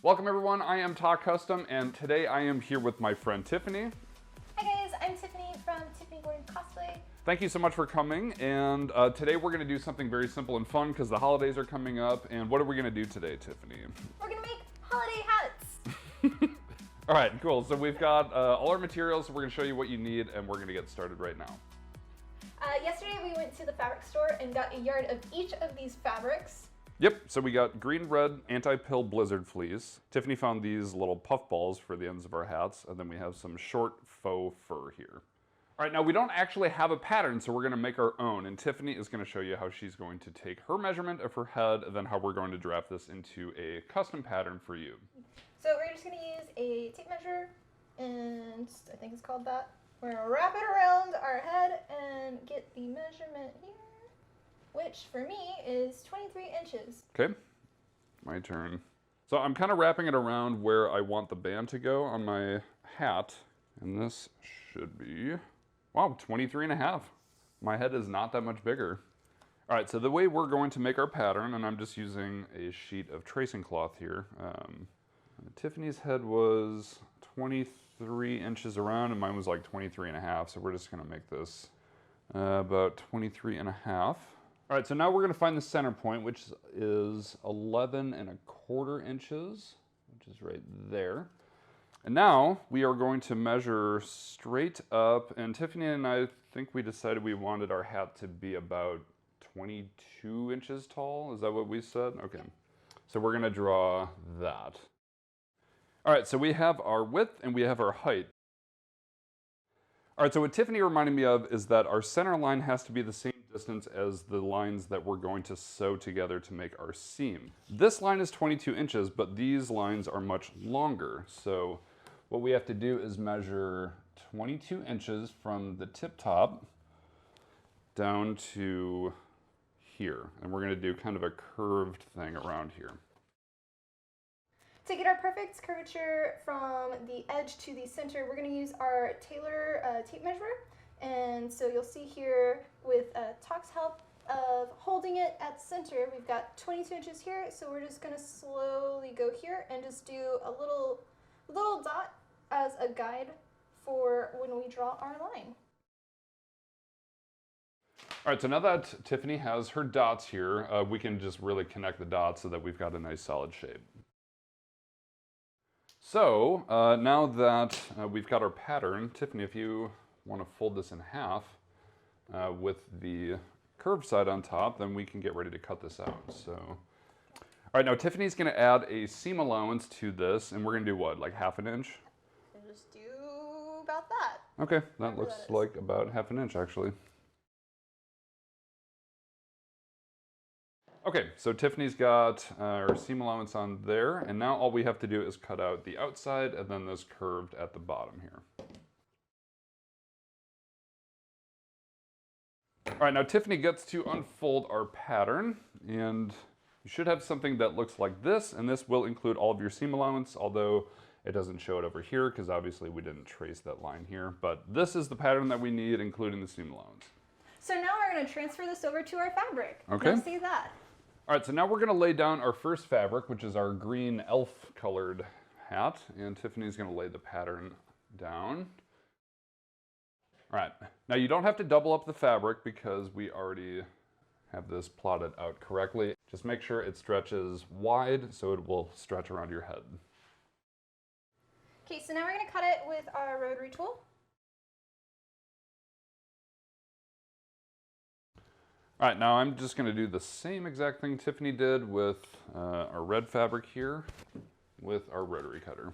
Welcome everyone, I am Tock Custom, and today I am here with my friend Tiffany. Hi guys, I'm Tiffany from Tiffany Gordon Cosplay. Thank you so much for coming, and today we're going to do something very simple and fun because the holidays are coming up, and what are we going to do today, Tiffany? We're going to make holiday hats! All right, cool. So we've got all our materials, so we're going to show you what you need, and we're going to get started right now. Yesterday we went to the fabric store and got a yard of each of these fabrics. Yep, so we got green-red anti-pill blizzard fleece. Tiffany found these little puff balls for the ends of our hats, and then we have some short faux fur here. All right, now we don't actually have a pattern, so we're gonna make our own, and Tiffany is gonna show you how she's going to take her measurement of her head, and then how we're going to draft this into a custom pattern for you. So we're just gonna use a tape measure, and I think it's called that. We're gonna wrap it around our head and get the measurement here, which for me is 23 inches. Okay, my turn. So I'm kind of wrapping it around where I want the band to go on my hat, and this should be, wow, 23 and a half. My head is not that much bigger. All right, so the way we're going to make our pattern, and I'm just using a sheet of tracing cloth here. Tiffany's head was 23 inches around, and mine was like 23 and a half, so we're just gonna make this about 23 and a half. All right, so now we're gonna find the center point, which is 11 and a quarter inches, which is right there. And now we are going to measure straight up, and Tiffany and I think we decided we wanted our hat to be about 22 inches tall. Is that what we said? Okay, so we're gonna draw that. All right, so we have our width and we have our height. All right, so what Tiffany reminded me of is that our center line has to be the same distance as the lines that we're going to sew together to make our seam. This line is 22 inches, but these lines are much longer. So what we have to do is measure 22 inches from the tip top down to here. And we're gonna do kind of a curved thing around here. To get our perfect curvature from the edge to the center, we're going to use our Taylor tape measure. And so you'll see here with Tock's help of holding it at center, we've got 22 inches here. So we're just going to slowly go here and just do a little dot as a guide for when we draw our line. All right, so now that Tiffany has her dots here, we can just really connect the dots so that we've got a nice solid shape. So now that we've got our pattern, Tiffany, if you want to fold this in half with the curved side on top, then we can get ready to cut this out. So, all right, now Tiffany's going to add a seam allowance to this, and we're going to do what, like half an inch? And just do about that. Okay, that looks like about half an inch actually. Okay, so Tiffany's got her seam allowance on there, and now all we have to do is cut out the outside and then this curved at the bottom here. All right, now Tiffany gets to unfold our pattern, and you should have something that looks like this, and this will include all of your seam allowance, although it doesn't show it over here because obviously we didn't trace that line here, but this is the pattern that we need, including the seam allowance. So now we're going to transfer this over to our fabric. Okay. Let's see that. All right, so now we're gonna lay down our first fabric, which is our green elf colored hat, and Tiffany's gonna lay the pattern down. All right, now you don't have to double up the fabric because we already have this plotted out correctly. Just make sure it stretches wide so it will stretch around your head. Okay, so now we're gonna cut it with our rotary tool. All right, now I'm just gonna do the same exact thing Tiffany did with our red fabric here with our rotary cutter.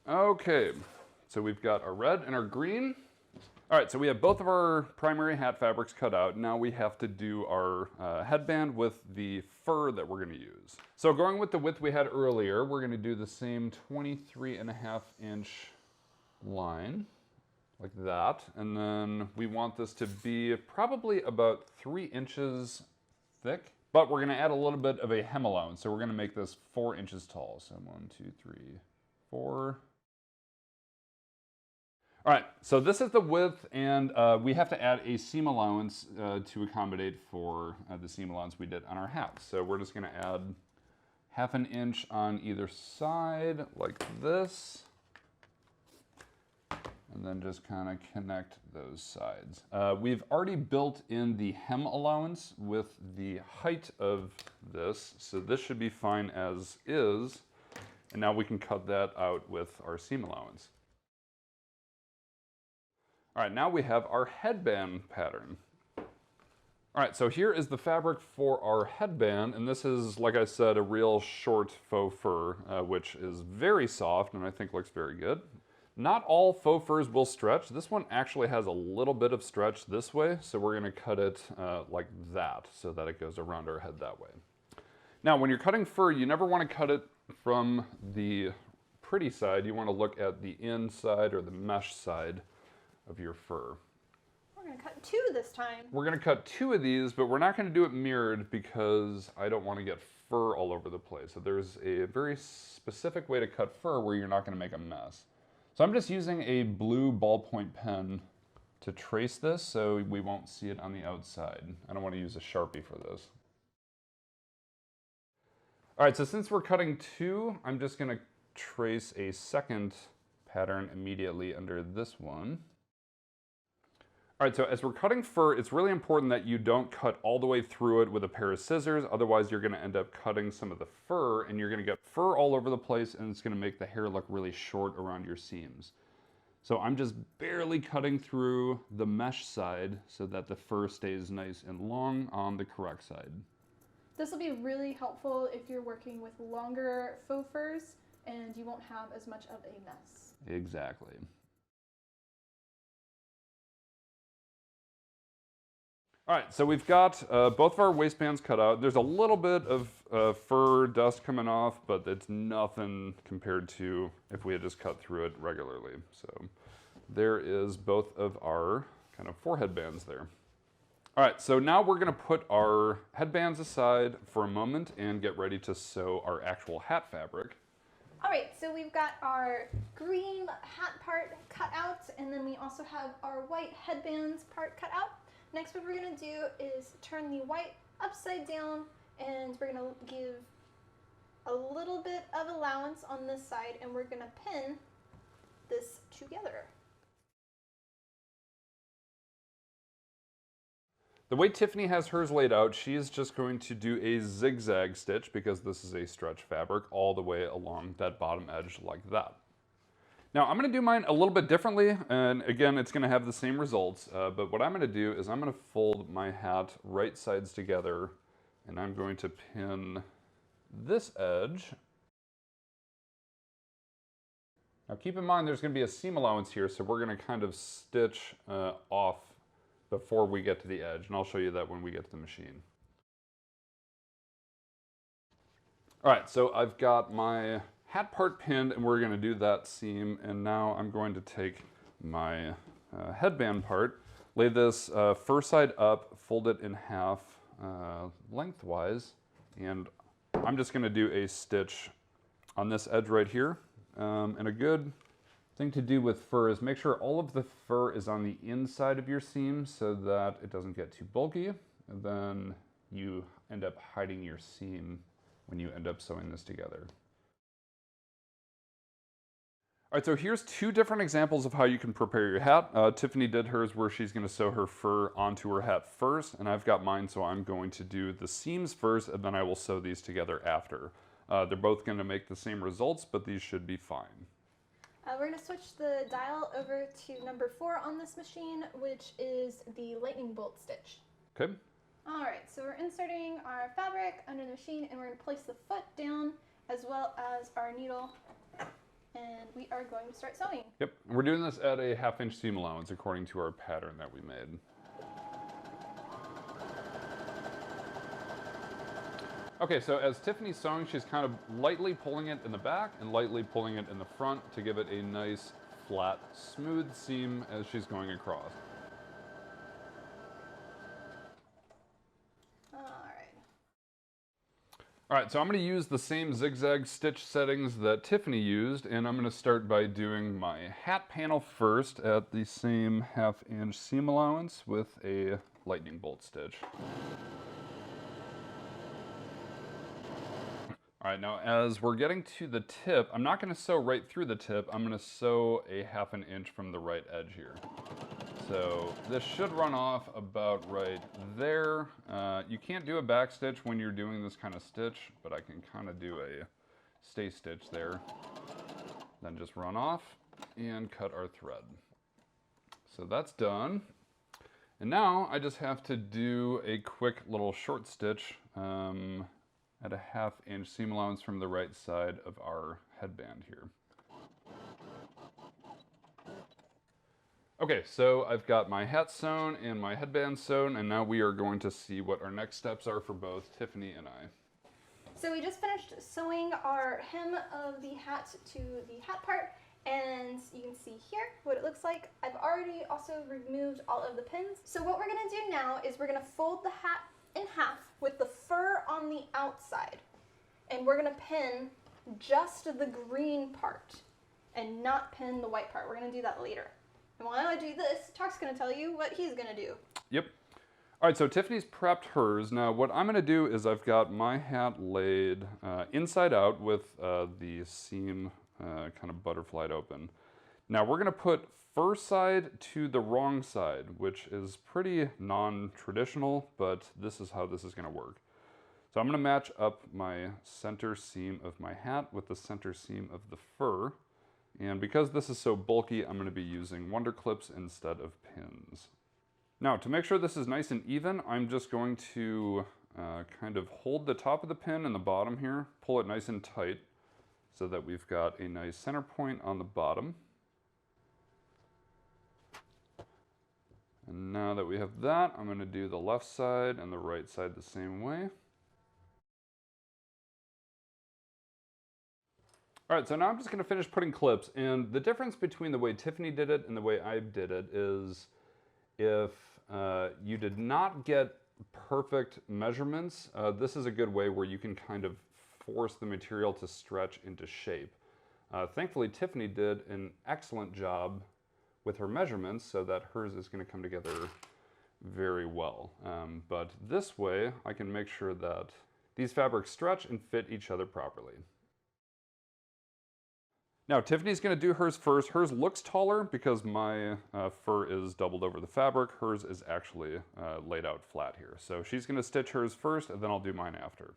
Okay, so we've got our red and our green. All right, so we have both of our primary hat fabrics cut out. Now we have to do our headband with the fur that we're gonna use. So going with the width we had earlier, we're gonna do the same 23.5-inch line. Like that, and then we want this to be probably about 3 inches thick, but we're gonna add a little bit of a hem allowance, so we're gonna make this 4 inches tall. So 1, 2, 3, 4. All right, so this is the width, and we have to add a seam allowance to accommodate for the seam allowance we did on our hat. So we're just gonna add 1/2 inch on either side, like this. And then just kind of connect those sides. We've already built in the hem allowance with the height of this, so this should be fine as is. And now we can cut that out with our seam allowance. All right, now we have our headband pattern. All right, so here is the fabric for our headband, and this is, like I said, a real short faux fur, which is very soft and I think looks very good. Not all faux furs will stretch. This one actually has a little bit of stretch this way, so we're gonna cut it like that so that it goes around our head that way. Now, when you're cutting fur, you never wanna cut it from the pretty side. You wanna look at the inside or the mesh side of your fur. We're gonna cut 2 this time. We're gonna cut 2 of these, but we're not gonna do it mirrored because I don't wanna get fur all over the place. So there's a very specific way to cut fur where you're not gonna make a mess. So I'm just using a blue ballpoint pen to trace this so we won't see it on the outside. I don't want to use a Sharpie for this. All right, so since we're cutting 2, I'm just going to trace a second pattern immediately under this one. All right, so as we're cutting fur, it's really important that you don't cut all the way through it with a pair of scissors. Otherwise, you're gonna end up cutting some of the fur and you're gonna get fur all over the place and it's gonna make the hair look really short around your seams. So I'm just barely cutting through the mesh side so that the fur stays nice and long on the correct side. This will be really helpful if you're working with longer faux furs and you won't have as much of a mess. Exactly. All right, so we've got both of our waistbands cut out. There's a little bit of fur dust coming off, but it's nothing compared to if we had just cut through it regularly. So there is both of our kind of forehead bands there. All right, so now we're gonna put our headbands aside for a moment and get ready to sew our actual hat fabric. All right, so we've got our green hat part cut out, and then we also have our white headbands part cut out. Next, what we're gonna do is turn the white upside down, and we're gonna give a little bit of allowance on this side, and we're gonna pin this together. The way Tiffany has hers laid out, she is just going to do a zigzag stitch because this is a stretch fabric all the way along that bottom edge like that. Now I'm going to do mine a little bit differently, and again it's going to have the same results, but what I'm going to do is I'm going to fold my hat right sides together and I'm going to pin this edge. Now keep in mind there's going to be a seam allowance here, so we're going to kind of stitch off before we get to the edge, and I'll show you that when we get to the machine. All right, so I've got my hat part pinned and we're gonna do that seam, and now I'm going to take my headband part, lay this fur side up, fold it in half lengthwise, and I'm just gonna do a stitch on this edge right here. And a good thing to do with fur is make sure all of the fur is on the inside of your seam so that it doesn't get too bulky, and then you end up hiding your seam when you end up sewing this together. All right, so here's 2 different examples of how you can prepare your hat. Tiffany did hers where she's gonna sew her fur onto her hat first, and I've got mine, so I'm going to do the seams first, and then I will sew these together after. They're both gonna make the same results, but these should be fine. We're going to switch the dial over to number 4 on this machine, which is the lightning bolt stitch. Okay. All right, so we're inserting our fabric under the machine, and we're going to place the foot down as well as our needle, and we are going to start sewing. Yep, we're doing this at a 1/2 inch seam allowance according to our pattern that we made. Okay, so as Tiffany's sewing, she's kind of lightly pulling it in the back and lightly pulling it in the front to give it a nice, flat, smooth seam as she's going across. All right. All right, so I'm going to use the same zigzag stitch settings that Tiffany used, and I'm going to start by doing my hat panel first at the same 1/2 inch seam allowance with a lightning bolt stitch. All right, now as we're getting to the tip, I'm not going to sew right through the tip. I'm going to sew a 1/2 inch from the right edge here. So this should run off about right there. You can't do a back stitch when you're doing this kind of stitch, but I can kind of do a stay stitch there. Then just run off and cut our thread. So that's done. And now I just have to do a quick little short stitch at a 1/2 inch seam allowance from the right side of our headband here. Okay, so I've got my hat sewn and my headband sewn, and now we are going to see what our next steps are for both Tiffany and I. So we just finished sewing our hem of the hat to the hat part, and you can see here what it looks like. I've already also removed all of the pins. So what we're gonna do now is we're gonna fold the hat in half with the fur on the outside, and we're gonna pin just the green part and not pin the white part. We're gonna do that later. And while I do this, Tock's gonna tell you what he's gonna do. Yep. All right, so Tiffany's prepped hers. Now what I'm gonna do is I've got my hat laid inside out with the seam kind of butterflied open. Now we're gonna put fur side to the wrong side, which is pretty non-traditional, but this is how this is gonna work. So I'm gonna match up my center seam of my hat with the center seam of the fur. And because this is so bulky, I'm going to be using wonder clips instead of pins. Now, to make sure this is nice and even, I'm just going to kind of hold the top of the pin and the bottom here, pull it nice and tight so that we've got a nice center point on the bottom. And now that we have that, I'm going to do the left side and the right side the same way. All right, so now I'm just gonna finish putting clips, and the difference between the way Tiffany did it and the way I did it is if you did not get perfect measurements, this is a good way where you can kind of force the material to stretch into shape. Thankfully, Tiffany did an excellent job with her measurements so that hers is gonna come together very well. But this way, I can make sure that these fabrics stretch and fit each other properly. Now Tiffany's gonna do hers first. Hers looks taller because my fur is doubled over the fabric. Hers is actually laid out flat here. So she's gonna stitch hers first and then I'll do mine after.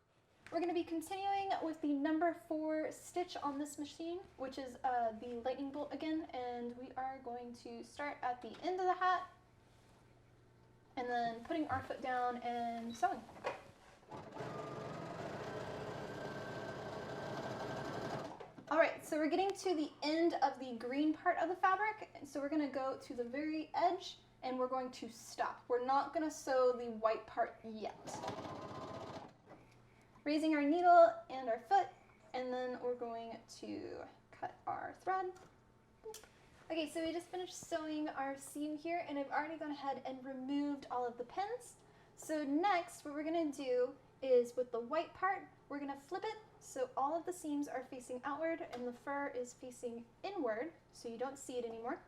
We're gonna be continuing with the number 4 stitch on this machine, which is the lightning bolt again, and we are going to start at the end of the hat and then putting our foot down and sewing. All right, so we're getting to the end of the green part of the fabric, so we're gonna go to the very edge and we're going to stop. We're not gonna sew the white part yet. Raising our needle and our foot, and then we're going to cut our thread. Okay, so we just finished sewing our seam here, and I've already gone ahead and removed all of the pins. So next, what we're gonna do is with the white part, we're gonna flip it so all of the seams are facing outward and the fur is facing inward, so you don't see it anymore.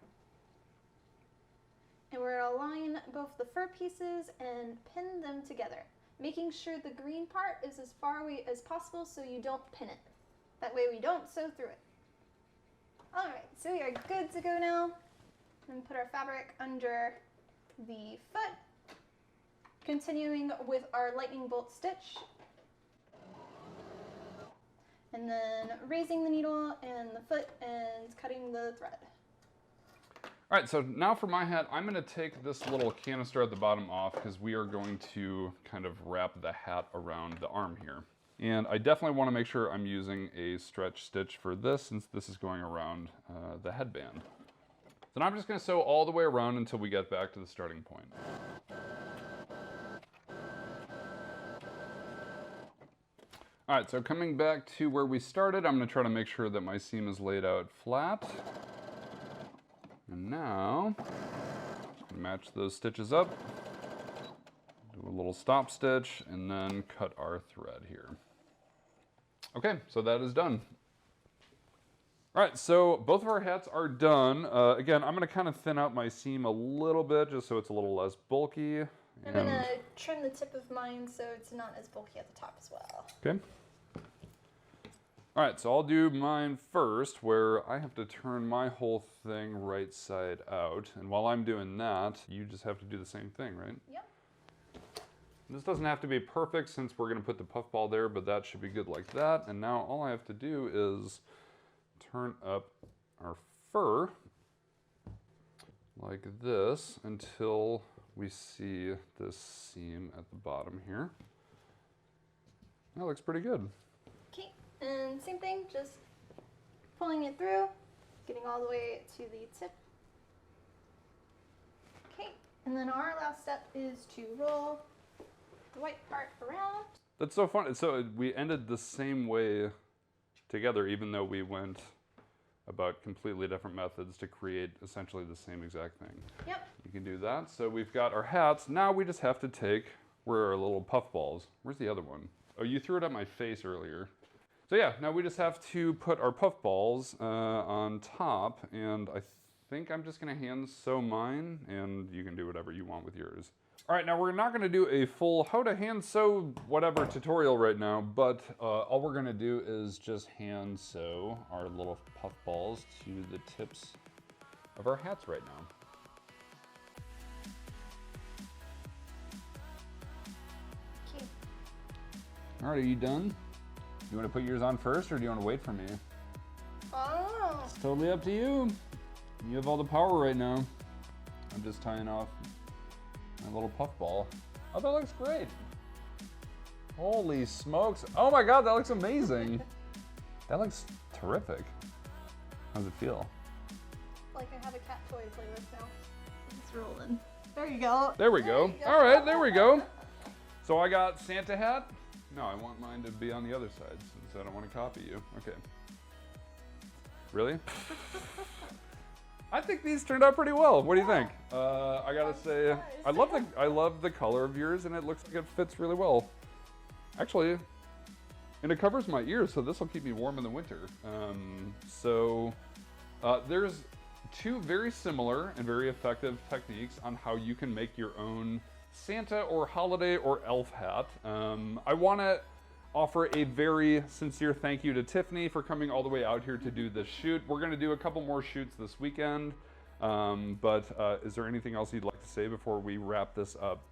And we're gonna align both the fur pieces and pin them together, making sure the green part is as far away as possible so you don't pin it. That way we don't sew through it. All right, so we are good to go now. And put our fabric under the foot, continuing with our lightning bolt stitch. And then raising the needle and the foot and cutting the thread. All right, so now for my hat, I'm gonna take this little canister at the bottom off because we are going to kind of wrap the hat around the arm here. And I definitely wanna make sure I'm using a stretch stitch for this since this is going around the headband. So now I'm just gonna sew all the way around until we get back to the starting point. All right, so coming back to where we started, I'm gonna try to make sure that my seam is laid out flat. And now, match those stitches up, do a little stop stitch, and then cut our thread here. Okay, so that is done. All right, so both of our hats are done. Again, I'm gonna kind of thin out my seam a little bit just so it's a little less bulky. I'm gonna trim the tip of mine so it's not as bulky at the top as well. Okay. All right, so I'll do mine first, where I have to turn my whole thing right side out. And while I'm doing that, you just have to do the same thing, right? Yep. This doesn't have to be perfect since we're gonna put the puffball there, but that should be good like that. And now all I have to do is turn up our fur like this until we see this seam at the bottom here. That looks pretty good. Okay, and same thing, just pulling it through, getting all the way to the tip. Okay, and then our last step is to roll the white part around. That's so fun. So we ended the same way together, even though we went about completely different methods to create essentially the same exact thing. Yep. You can do that. So we've got our hats. Now we just have to take, where are our little puff balls? Where's the other one? Oh, you threw it at my face earlier. So yeah, now we just have to put our puff balls on top, and I think I'm just gonna hand sew mine, and you can do whatever you want with yours. All right, now we're not gonna do a full how to hand sew whatever tutorial right now, but all we're gonna do is just hand sew our little puff balls to the tips of our hats right now. Okay. All right, are you done? You wanna put yours on first, or do you wanna wait for me? Oh. It's totally up to you. You have all the power right now. I'm just tying off my little puff ball. Oh, that looks great. Holy smokes. Oh my God, that looks amazing. That looks terrific. How does it feel? Like I have a cat toy to play with now. It's rolling. There you go. There we go. All right, there we go. So I got Santa hat. No, I want mine to be on the other side since I don't want to copy you. Okay. Really? I think these turned out pretty well. What do you think? I gotta say, I love the color of yours, and it looks like it fits really well. Actually, and it covers my ears, so this will keep me warm in the winter. There's two very similar and very effective techniques on how you can make your own Santa or holiday or elf hat. I want to offer a very sincere thank you to Tiffany for coming all the way out here to do this shoot. We're going to do a couple more shoots this weekend, but is there anything else you'd like to say before we wrap this up?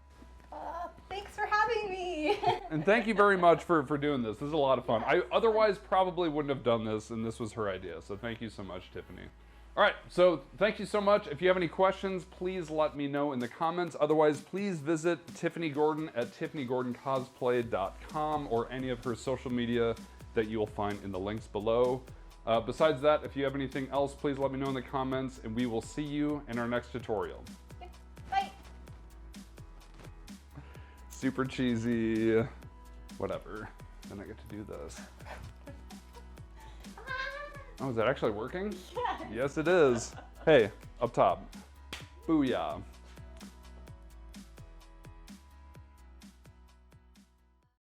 Thanks for having me. And thank you very much for doing this. This is a lot of fun. I otherwise probably wouldn't have done this, and this was her idea, so thank you so much, Tiffany. All right, so thank you so much. If you have any questions, please let me know in the comments. Otherwise, please visit Tiffany Gordon at tiffanyGordonCosplay.com or any of her social media that you will find in the links below. Besides that, if you have anything else, please let me know in the comments, and we will see you in our next tutorial. Bye. Super cheesy, whatever. Then I get to do this. Oh, is that actually working? Yes. Yes, it is. Hey, up top. Booyah.